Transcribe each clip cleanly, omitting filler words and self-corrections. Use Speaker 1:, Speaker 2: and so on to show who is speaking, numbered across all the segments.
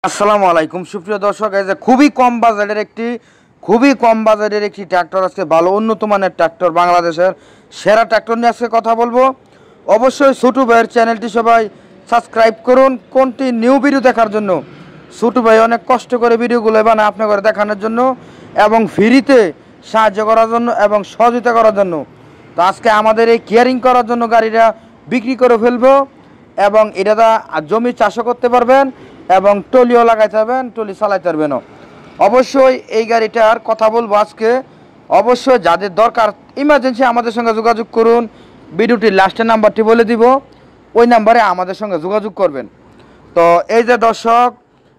Speaker 1: আসসালামু আলাইকুম সুপ্রিয় দর্শক, এই যে খুবই কম বাজারের একটি ট্র্যাক্টর আজকে ভালো উন্নত মানের ট্র্যাক্টর, বাংলাদেশের সেরা ট্র্যাক্টর নিয়ে আজকে কথা বলবো। অবশ্যই ছোটু ভাইয়ের চ্যানেলটি সবাই সাবস্ক্রাইব করুন কন্টিনিউ ভিডিও দেখার জন্য। ছোটু ভাই অনেক কষ্ট করে ভিডিওগুলো বানায় আপনাদের দেখানোর জন্য এবং ফ্রিতে সাহায্য করার জন্য এবং সহযোগিতা করার জন্য। তো আজকে আমাদের এই কেয়ারিং করার জন্য গাড়িটা বিক্রি করে ফেলবো এবং এটা জমি চাষও করতে পারবেন এবং টলিও লাগাইতে পারবেন, টলি চালাইতে পারবেনও। অবশ্যই এই গাড়িটার কথা বলবো আজকে। অবশ্যই যাদের দরকার ইমার্জেন্সি আমাদের সঙ্গে যোগাযোগ করুন। ভিডিওটির লাস্টের নাম্বারটি বলে দিব, ওই নাম্বারে আমাদের সঙ্গে যোগাযোগ করবেন। তো এই যে দর্শক,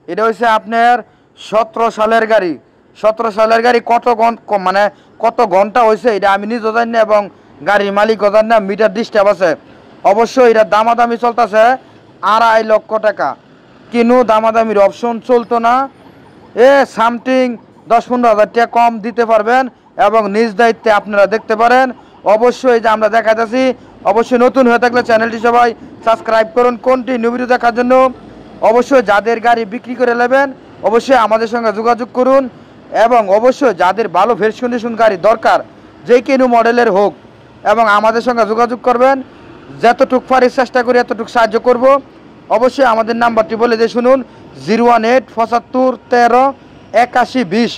Speaker 1: এটা হচ্ছে আপনার 17 সালের গাড়ি। 17 সালের গাড়ি কত ঘন্টা হয়েছে এটা আমি নিজেও জানি না এবং গাড়ির মালিকও জানি না, মিটার ডিস্টার্ব আছে। অবশ্যই এটা দামাদামি চলতেছে 2.5 লক্ষ টাকা, কিনু দামাদামির অপশন চলতো না। সামথিং 10-15 হাজার টাকা কম দিতে পারবেন এবং নিজ দায়িত্বে আপনারা দেখতে পারেন। অবশ্যই যে আমরা দেখাতেছি, অবশ্যই নতুন হয়ে থাকলে চ্যানেলটি সবাই সাবস্ক্রাইব করুন কন্টিনিউ ভিডিও দেখার জন্য। অবশ্যই যাদের গাড়ি বিক্রি করে নেবেন অবশ্যই আমাদের সঙ্গে যোগাযোগ করুন এবং অবশ্যই যাদের ভালো ফ্রেশ কন্ডিশন গাড়ি দরকার, যে কোনো মডেলের হোক, এবং আমাদের সঙ্গে যোগাযোগ করবেন। যতটুক পারি চেষ্টা করি এতটুকু সাহায্য করব। অবশ্যই আমাদের নাম্বারটি বলে দিয়ে শুনুন, 018 75 13 81 20।